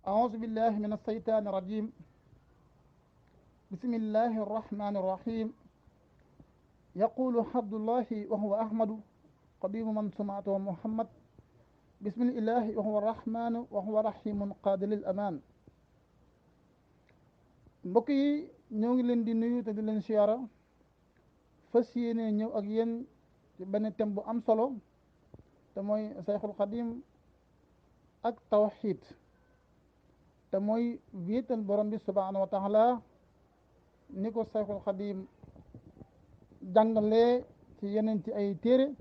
أعوذ بالله من الشيطان الرجيم. بسم الله الرحمن الرحيم. يقول عبد الله وهو أحمد قديم من سمعته محمد. بسم الله وهو الرحمن وهو رحيم قادل الأمان. mbokk yi ñoo ngi leen di nuyu te di leen siyaara fas yéene ñëw ak yéen ci benn thème bu am solo te mooy Sayxul Xadim ak tawxiid te mooy wéetal borom bi subhaanahu wa taala ni ko Sayxul Xadim jàngalee ci yeneen ci ay téere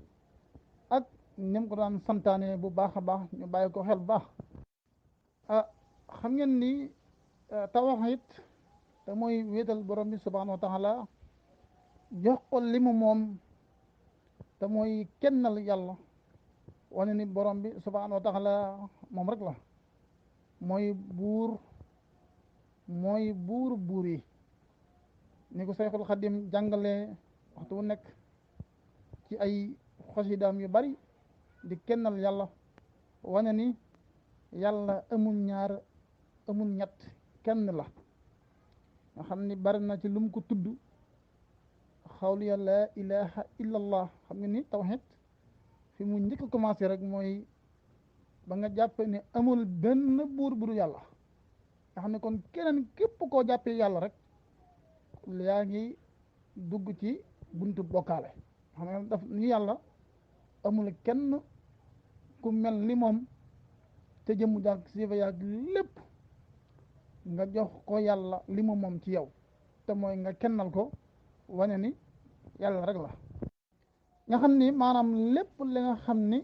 ak ni mu ko daan santaane bu baax a baax ñu bàyyi ko xel bu baax. Xam ngeen ni tawxiid te mooy wéetal borom bi subhaanahu wa taala jox ko li mu moom te mooy kennal yàlla wane ni borom bi subhaanahu wa taala moom rek la mooy buur yi ni ko Sayxul Xadim jàngalee waxtu wu nekk ci ay xasidaam yu bari di kennal yàlla wane ni yàlla amul ñaar amul ñett kenn la nga xam ni bari na ci lu mu ko tudd xawliya laa ilaha illa allah. xam nga ni tawhid fi mu njëkk a commencé rek mooy ba nga jàppe ne amul benn buur bu dul yàlla nga xam ne kon keneen képp koo jàppee yàlla rek yaa ngi dugg ci buntu bokkaale. xam nga daf ni yàlla amul kenn ku mel ni moom te jëmu jàk sifa yaag lépp nga jox ko yàlla li mu moom ci yow te mooy nga kennal ko wane ni yàlla rek la nga xam ni maanaam lépp li nga xam ni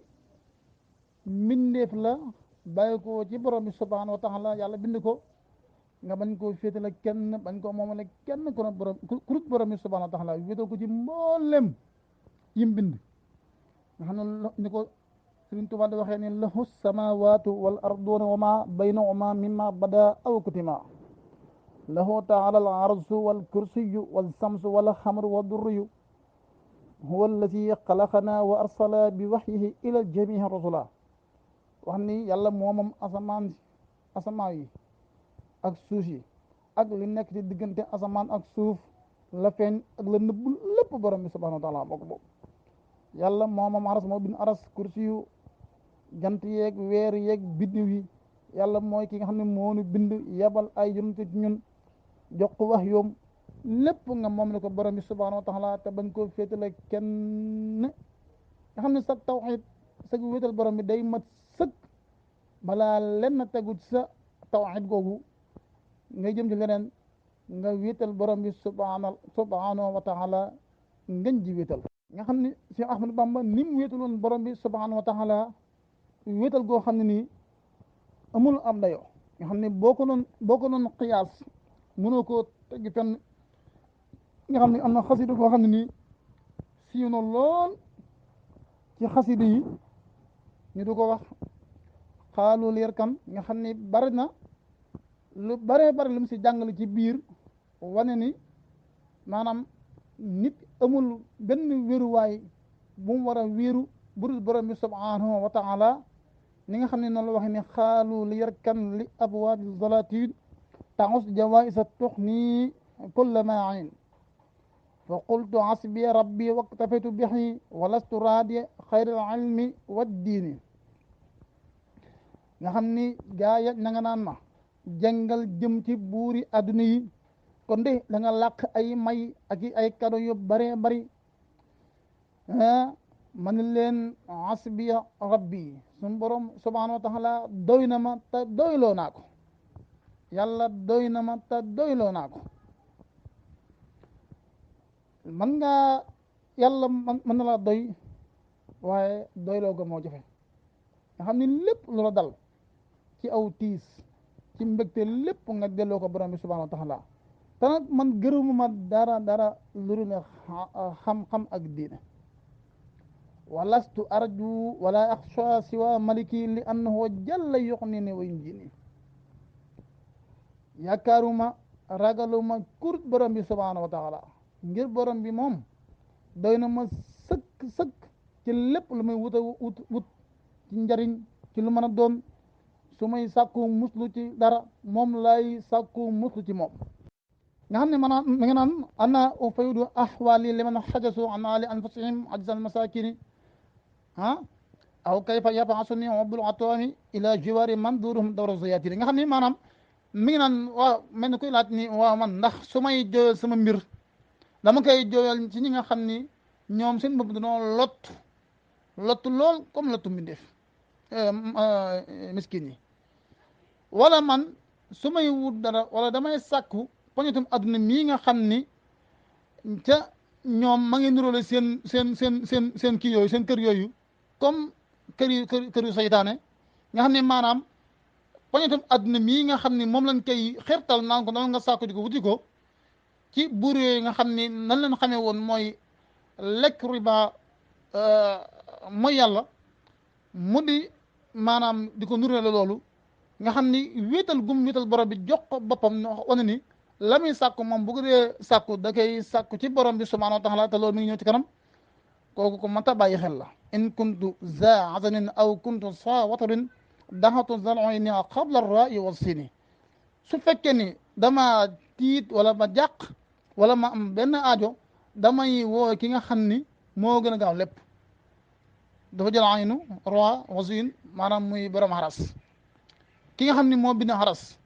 mbindeef la bàyyi ko ci borom bi subhaanahu wa taala yàlla bind ko nga bañ koo féetale kenn bañ koo moomale kenn kurut borom bi subhaanahu wa taala wéetal ko ci mboolem yim bind nga xam ne ni ko Sëriñ Tuubaa di waxee ni lahu samaawaatu wal arduuna wa ma baynahuma mimma bada aw kutima lahu taala al arsu wal kursiyu wal samsu wal xamru wa durriyu huwa alladi xalaqana wa arsala bi waxyihi ila jamii rusula wax ni yàlla moomam asamaan yi ak suuf yi ak li nekk ci diggante asamaan ak suuf la feeñ ak la nëbb lépp borom bi subhanahu wa taala moo ko boobu yàlla moomam aras moo bind aras kursi yu jant yeeg weer yeeg biddiw yi yàlla mooy ki nga xam ne moonu bind yebal ay yonent ci ñun jox ko wax yoom lépp nga moom la ko borom bi subhanahu wa taala te bañ koo féetale kenn nga xam ne sa tawxiid sa wéetal borom bi day mat sëkk balaa lenn tegu ci sa tawxiid googu ngay jëm ci leneen nga wéetal borom bi subhanahu wa taala ngeen ji wéetal nga xam ne Cheikh Ahmadou Bamba ni mu wéetaloon borom bi subhanahu wa taala wéetal goo xam ne nii amul am dayoo nga xam ne boo ko doon xiyaas mënoo koo teggi fenn nga xam ne am na xasida goo xam ne nii siiw na lool ci xasida yi ñu du ko wax xaalu leer kan nga xam ne bari na lu baree bari lu mu si jàngale ci biir wane ni maanaam nit amul benn wéeruwaay bu mu war a wéeru budul borom bi subhanahu wa taala ni nga xam ne noonu la waxe ne xaalu leer kan li abwaabi zalatin taxus jawaisa tuxni kulla maain fa qultu hasbi rabbi waktafaytu bihi walastu raadi xayral ilmi waddiini nga xam ni gaa ya na nga naan ma jàngal jëm ci buuri adduna yi kon de da nga làq ay may ak ay kado yu bare bari man leen hasbi rabbi suñu borom subhanahu wa taala doy na ma te doyloo naa ko yàlla doy na ma te doyloo naa ko man nga yàlla mën na laa doy waaye doyloo ko moo jafe nga xam ni lépp lu la dal ci aw tiis ci mbégte lépp nga delloo ko borom bi subhanahu wa taala te nag man gërëmuma dara luru ne xam-xam ak diine walastu arju wala axsha siwa maliki li annahu jalla yuxnini wa yunjini yaakaaruma ragaluma kur borom bi subhanahu wa taala ngir borom bi moom doy na ma sëkk ci lépp lu muy wut ci njariñ ci lu mën a doon su may sàkku muslu ci dara moom lay sàkku muslu ci moom nga xam ne maanaam mi nga naan ana ufaydu ahwali liman xajasu an ali anfusihim ajzal masakini aw kayfa yabasuni wabbul atami ila jiwari man duruhum dawra ziyatini nga xam ne maanaam mi ngi naan waaw mel ni kuy laaj ni waaw man ndax su may jooyal sama mbir dama koy jooyal ci ñi nga xam ni ñoom seen bopp dañoo lottu lool comme lottu mbindeef miskin yi wala man su may wut dara wala damay sàkku poñetum adduna mii nga xam ni ca ñoom ma ngi nuróole seen kii yooyu seen kër yooyu comme kër yu saytaane nga xam ne maanaam poñetum adduna mii nga xam ni moom lañ koy xertal naan ko dama nga sàkku di ko wuti ko ci buur yooyu nga xam ni nan leen xamee woon mooy lekk riba mooy yàlla mu di maanaam di ko nuróole loolu nga xam ni wéetal borom bi jox ko boppam wane ni la muy sàkku moom bu ko dee sàkku da koy sàkku ci borom bi subhanahu wa taala te loolu mi ngi ñëw ci kanam kooku ko mata bàyyi xel la in kuntu za azanin aw kuntu sa watarin daxatu zaloy qabla rai wa sini su fekkee ni dama tiit wala ma jàq wala ma am benn aajo damay woo ki nga xam ni moo gën a gaaw lépp dafa jël aynu roi wasin maanaam muy borom xaras ki nga xam ni moo bind xaras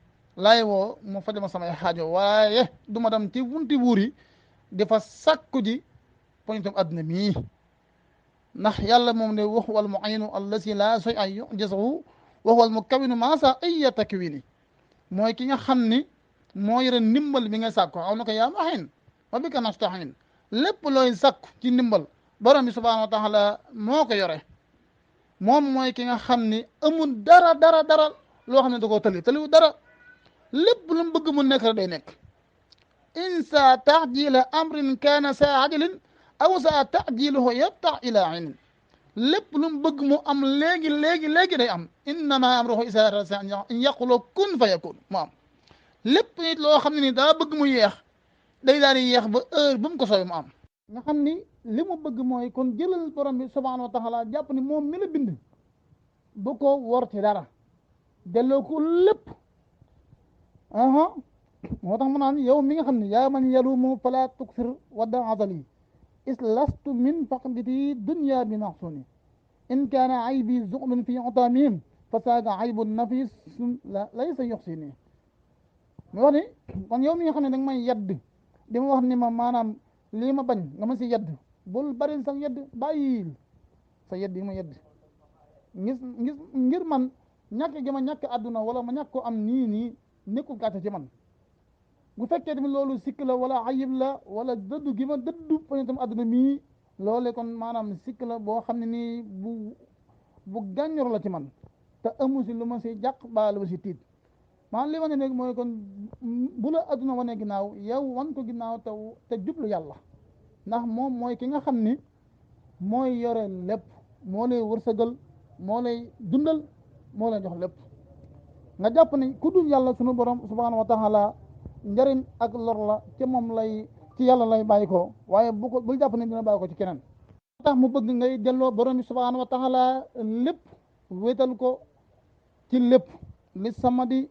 laay woo mu fajama samay xaajo waaye du ma dem ci wunti buur yi dafa sàkku ji poñitam adduna mii ndax yàlla moom ne wax wal muayinu allasi la soy ay yujasahu wax wal mu kawinu maasa ay takwini mooy ki nga xam ni moo yore ndimbal bi nga sàkku aw na ko yaa maxin wa bika nastahin lépp looy sàkku ci ndimbal borom bi subhanahu wa taala moo ko yore moom mooy ki nga xam ni amul dara loo xam ne da koo taliwu dara lépp lu mu bëgg mu nekk rek day nekk in saa taxjila amrin kaana saa ajalin aw saa taxjiluhu yabtax ila aynin lépp lu mu bëgg mu am léegi day am innama amruhu isa arada an yaqula kun fa yakun mu am lépp nit loo xam ne ni daa bëgg mu yeex day daal di yeex ba heure bu mu ko soobee mu am nga xam ni li mu bëgg mooy kon jëlal borom bi subhanahu wa taala jàpp ni moom mi la bind bu ko wor ci dara delloo ko lépp moo tax mu naan yow mi nga xam ne yaa man yalumu fala tuksir wadda azali is lastu min faqditi dunya bi maxsuni in kaana aybi zuqlun fi otamihim fa saaga aybu nafis laysa yuxsini mu wax ni kon yow mi nga xam ne da nga may yedd di ma wax ni ma maanaam lii ma bañ nga ma si yedd bul bari sax yedd bàyyil sa yedd yi ma yedd ngir man ñàkk gi ma ñàkk àdduna wala ma ñàkk ko am nii nekkul gàcce ci man bu fekkee tamit loolu sikk la wala ayib la wala dëddu gi ma dëddu poñetam àdduna mii loole kon maanaam sikk la boo xam ne nii bu gàññor la ci man te amu si lu ma si jàq baa lu ma si tiit maanaam li wane ne mooy kon bu la àdduna wane ginnaaw yow wan ko ginnaaw te jublu yàlla ndax moom mooy ki nga xam ni mooy yore lépp moo lay wërsëgal moo lay dundal moo lay jox lépp nga jàpp ni ku dul yàlla sunu borom subhanahu wa taala njëriñ ak lor la ci moom ci yàlla lay bàyyi ko waaye bul jàpp ne dina bàyyi ko ci keneen tax mu bëgg ngay delloo borom bi subhanahu wa taala lépp wéetal ko ci lépp li samadi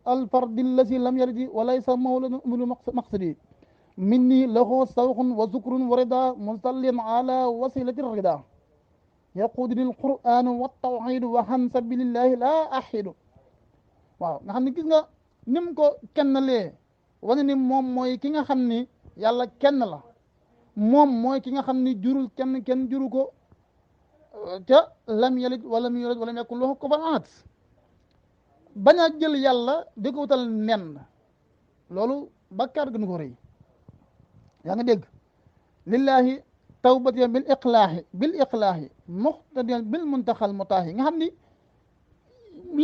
alfardi lasi lam yalidi walaysa mawlana umul maqsadi minni lahu sawxun wa zukrun wa rida musallin ala wasilati rida yaquduni alquran wa tawxid wa han sabilillahi la axidu waaw nga xam ne gis nga ni mu ko kennalee wane ni moom mooy ki nga xam ni yàlla kenn la moom mooy ki nga xam ni jurul kenn juru ko ca lam yalid wala mu yulad wala mu yakun lahu kufuwan ahad bañ a jël yàlla di ko wutal nen loolu bakkaar gënu ko rëy yaa ngi dégg lillahi tawbati bil iqlaahi muqtadiyan bil muntaxal mutaahi nga xam ni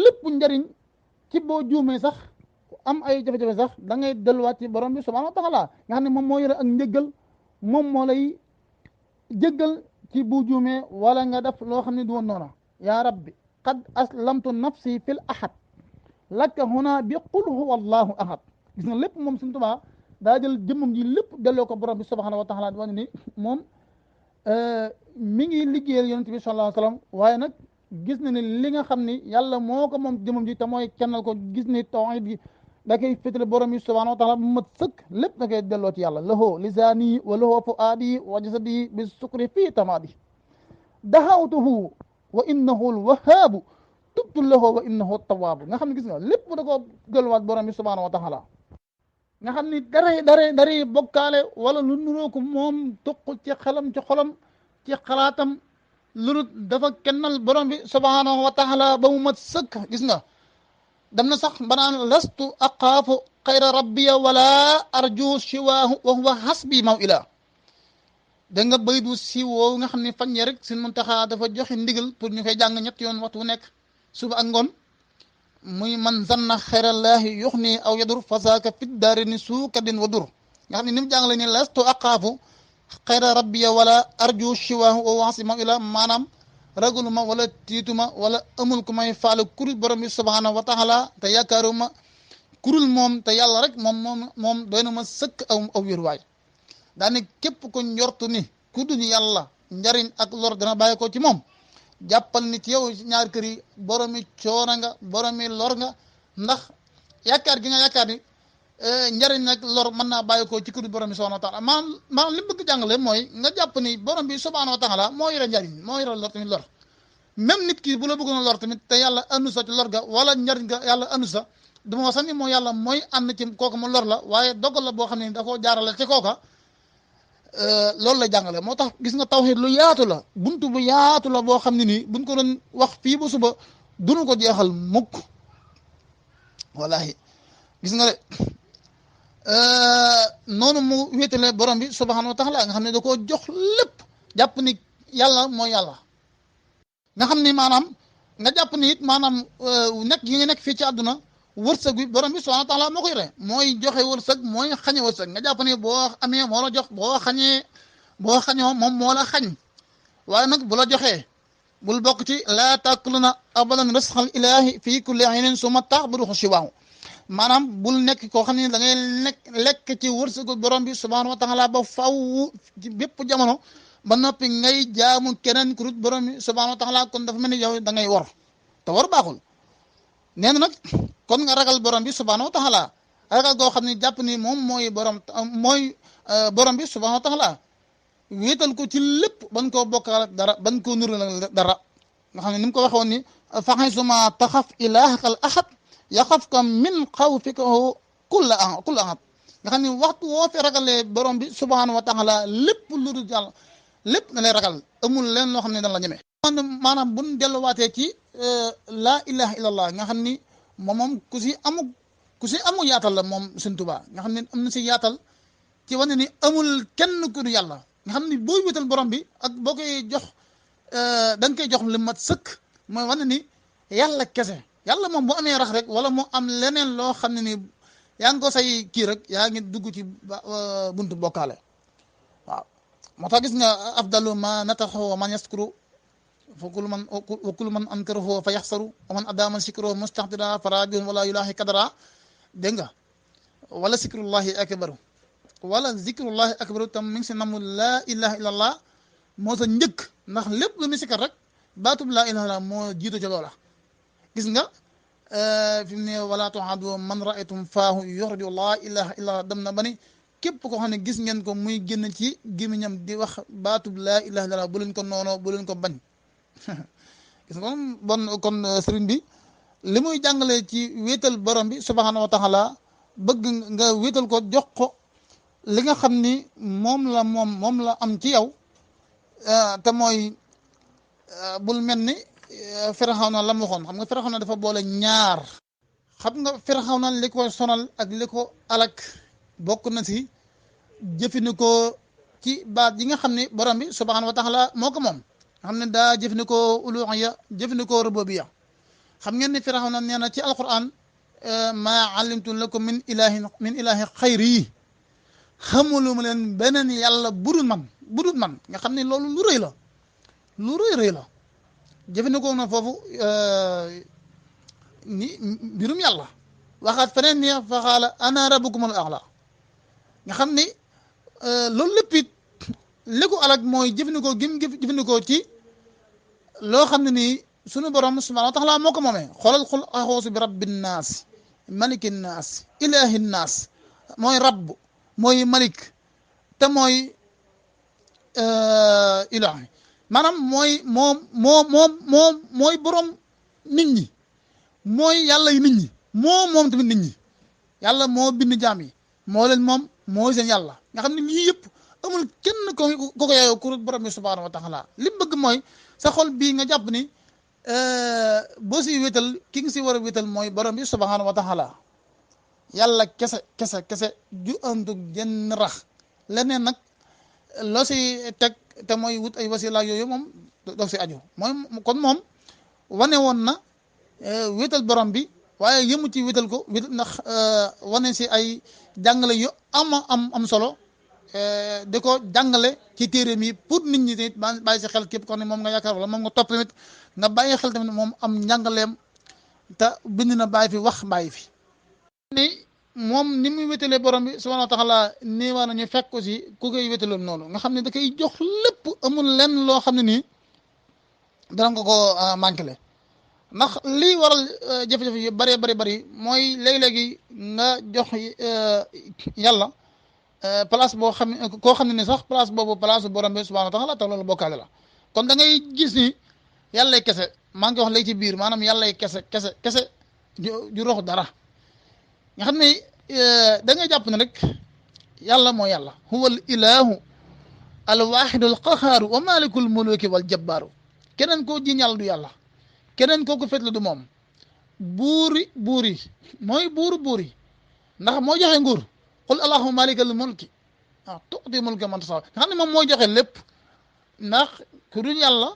lépp njëriñ ci boo juumee sax am ay jafe-jafe sax da ngay delluwaat ci borom bi subhanahu wa taala nga xam ne moom moo yore ak njëggal moom moo lay jëggal ci bu juumee wala nga def loo xam ne du woon noona yaa rabbi qad aslamtu nafsi fil ahad laka huna bi qul huwa allahu ahad gis nga lépp moom suñu Tuubaa daa jël jëmmam ji lépp delloo ko borom bi subhanahu wa taala di wane ni moom mi ngi liggéeyal yonent bi sallallahu alayhi wa sallam waaye nag gis na ni li nga xam ni yàlla moo ko moom jëmam ji te mooy kennal ko gis ni tawhid gi da koy féetale borom yi subhanahu wa taala bu mat sëkk lépp da koy delloo ci yàlla lahoo lisaani wa lahoo fuaadi wa jasadi bi sukri fii tamaadi dahawtuhu wa innahu lwahaabu tubtu lahoo wa innahu tawaabu nga xam ne gis nga lépp da ko delluwaat borom yi subhanahu wa taala nga xam ni daray bokkaale wala lu nuroo ko moom tuqul ci xelam ci xolam ci xalaatam lu dafa kennal borom bi subhanahu wa taala ba mu mat sëkk gis nga dem na sax banaan lastu aqaafu xayra rabbiya wala arju siwaahu wa huwa hasbi maw ila da nga bay du si woowu nga xam ne fañ rek Sëriñ Muntaxa dafa joxe ndigal pour ñu koy jàng ñett yoon waxtu wu nekk suba ak ngoon muy man zanna xayrallaahi yuxni aw yadur fasaaka fit daarini suukadin wa dur nga xam ne ni mu jàngale ni lastu aqaafu xayra rabbiya wala arju siwaahu wa huwa hasbi maw ila maanaam ragaluma wala tiituma wala amul ku may faale kurul borom bi subhanahu wa taala te yaakaaruma kurul moom te yàlla rek moom doy na ma sëkk aw wéruwaay daane képp ko njortu ni ku dul yàlla njariñ ak lor dana bàyyi ko ci moom jàppal ni ci yow ñaari kër yi boromi coono nga boromi lor nga ndax yaakaar gi nga yaakaar ni njariñ nag lor mën naa bàyyi ko ci ku dul borom bi subhanahu wa taala maanaam li mu bëgg jàngale mooy nga jàpp ni borom bi subhanahu wa taala moo yore njariñ moo yore lor tamit lor même nit ki bu la bëggoon lor tamit te yàlla andu sa ci lor ga wala njariñ ga yàlla andu sa du ma wax sax ni moo yàlla mooy ànd ci kooka mu lor la waaye dogal la boo xam ne da koo jaarale ci kooka loolu lay jàngale moo tax gis nga tawhid lu yaatu la buntu bu yaatu la boo xam ne nii buñ ko doon wax fii ba suba duñu ko jeexal mukk wallahi gis nga de noonu mu wéetale borom bi subhanahu wa taala nga xam ne da koo jox lépp jàpp ni yàlla mooy yàlla nga xam ni maanaam nga jàpp ni it maanaam nekk yi nga nekk fii ci àdduna wërsëg bi borom bi subhanahu wa taala moo koy re mooy joxe wërsëg mooy xañe wërsëg nga jàpp ni boo amee moo la jox boo xañoo moom moo la xañ waaye nag bu la joxee bul bokk ci laa tàkkuluna abadan risqal ilaahi fii kulli hinin suma tax bu duxu si waaw maanaam bul nekk koo xam ne da ngay lekk ci wërsëgu borom bi subhanahu wa taala ba faw ci bépp jamono ba noppi ngay jaamu keneen ku dul borom bi subhanahu wa taala kon dafa mel ni yow da ngay war te war baaxul nee na nag kon nga ragal borom bi subhanahu wa taala ragal goo xam ne jàpp ni moom mooy borom bi subhanahu wa taala wéetal ko ci lépp ban koo bokkaal ak dara ban koo nuru dara nga xam ne ni mu ko waxoon ni faxay suma taxaf ilaahakal ahad yaxafka min xawfika kulla ahad nga xam ne waxtu woo fi ragalee borom bi subhanahu wa taala lépp lu dul yàlla lépp na lay ragal amul leen loo xam ne dana la ñeme maanaam buñ delluwaatee ci laa ilaha illallah nga xam ni moom ku si amu yaatal la moom Sëñ Tuubaa nga xam ne am na si yaatal ci wane ni amul kenn ku du yàlla nga xam ni booy wéetal borom bi ak boo koy jox da nga koy jox li mat sëkk mooy wane ni yàlla kese yàlla moom bu amee rax rek wala moo am leneen loo xam ne ni yaa ngi ko say kii rek yaa ngi dugg ci buntu bokkaale waaw moo tax gis nga afdalu ma nataxoo man yaskuru fa kullu man ankarahu fa yaxsaru wa man adama sikruhu mustaxdira farajun wala yulaahi kadara dégg nga wala sikrullahi akbaru wala zikrullahi akbaru tam mi ngi si namu laa ilaha illallah moo sa njëkk ndax lépp lu ni sikar rek baatub laa ilaha illallah moo jiitu ca loola gis nga fi mu ne wala tuhaadu man raaytum faahu yuxriju laa ilaha illallah dem na ba ni képp koo xam ne gis ngeen ko muy génn ci gémmiñam di wax baatub laa ilaha illallah bu leen ko noonoo bu leen ko bañ gis nga bon kon sëriñ bi li muy jàngale ci wéetal borom bi subhanahu wa taala bëgg nga wéetal ko jox ko li nga xam ni moom la am ci yow te mooy bul mel ni Firawna la mu waxoon xam nga Firawna dafa boole ñaar xam nga Firawna li ko sonal ak li ko alak bokk na si jëfandikoo ci baat yi nga xam ne borom bi subhanahu wa taala moo ko moom nga xam ne daa jëfandikoo uluhiyya jëfandikoo rububiyya xam ngeen ni Firawna nee na ci alquran maa alimtu lakum min ilahin xayri yi xamuluma leen beneen yàlla budul man nga xam ne loolu lu rëy la jëfandikoo na foofu ni mbirum yàlla waxaat feneen ni fa qaala ana rabbukumul a'la nga xam ni loolu lépp it li ko alak mooy jëfandikoo gim jëfandikoo ci loo xam ne nii sunu borom subhanahu wa taala moo ko moomee xoolal xul axoosu bi rabbin naas malikin naas ilahin naas mooy rabb mooy malik te mooy ilahi maanaam mooy borom nit ñi mooy yàlla yi nit ñi moom tamit nit ñi yàlla moo bind jaam yi moo leen moom mooy seen yàlla nga xam ne lii yëpp amul kenn ko yaayoo ku borom bi subhanahu wa taala li bëgg mooy sa xol bii nga jàpp ni boo si wétal ki nga si war a wétal mooy borom bi subhanahu wa taala yàlla kese ju àndug jenn rax leneen nag loo si teg te mooy wut ay wasila yooyu moom doo si aju mooy kon moom wane woon na wétal borom bi waaye yëmu ci wétal ko wétal ndax wane si ay jàngale yu am solo di ko jàngale ci téeréem yi pour nit ñi tamit bàyyi si xel képp ko ne moom nga yaakaar wala moom nga topp tamit nga bàyyi xel tamit moom am njàngaleem te bind na bàyyi fi wax bàyyi fi ni moom ni muy wétalee borom bi subhanahu wa taala nii waa nañu fekk aussi ku koy wétaloon noonu nga xam ne da koy jox lépp amul lenn loo xam ne nii dana nga ko manqué ndax lii waral jafe-jafe yu bari mooy léegi-léegi nga jox yàlla place boo xam ne koo xam ne ni sax place boobu place borom bi subhanahu wa taala te loolu bokkaale la kon da ngay gis ni yàllay kese maa ngi wax léegi ci biir maanaam yàllay kese ju rox dara nga xam ne da ngay jàpp ne rek yàlla moo yàlla huwa al ilahu al waxidu al qahaaru wa malikul muluki wal jabbaaru keneen koo jiñ yàlla du yàlla keneen koo ko féetlu du moom buuri mooy buuri ndax moo joxe nguur qul allahumma malikal mulki tu'ti mulka man tashaa nga xam ne moom mooy joxe lépp ndax ku dul yàlla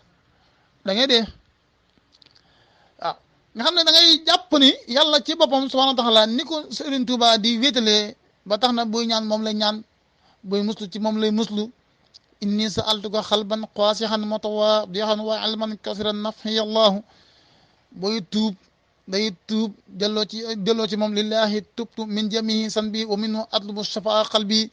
da ngay dee nga xam ne da ngay jàpp ni yàlla ci boppam subhanahu wa taala ni ko Sëriñ Tuuba di wéetalee ba tax na buy ñaan moom lay ñaan buy muslu ci moom lay muslu inni sa'altuka xalban qaasihan mutawaadihan wa ilman kasiran nafhi allahu buy tuub day tuub delloo ci moom lillahi tubtu min jamihi sanbi wa minhu atlubu shafaa qalbi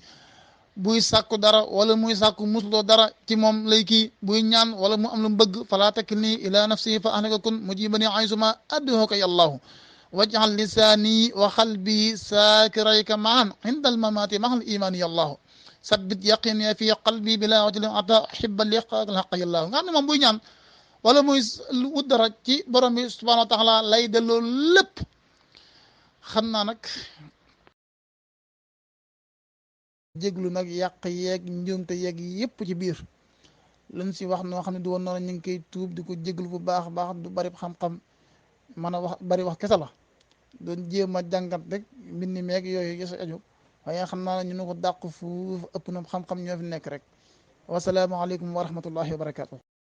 buy sàkku dara wala muy sàkku musloo dara ci moom lay kii buy ñaan wala mu am lu mu bëgg fala takilni ila nafsi fa ahlaka kun mujibani aysuma adduhoka yallahu waj'al lisani wa qalbi sakirayka maan inda almamati mahal imani yallahu sabbit yaqini fi qalbi bila wajlin ata uhibba liqaaka alhaq yallahu nga xam ne moom buy ñaan wala muy wut dara ci borom bi subhanahu wa taala lay delloo lépp xam naa nag jéglu nag yàq yeeg njuumte yeeg yëpp ci biir lañ si wax noo xam ne du woon noonu ñu ngi koy tuub di ko jéglu bu baax du bari xam-xam mën a wax bari wax kese la doon jéem a jàngat rek mbind meeg yooyu yësa aju waaye xam naa ne ñu ne ko dàq fuuf ëpp na xam-xam ñoo fi nekk rek wasalaamaaleykum wa rahmatullahi wa barakatu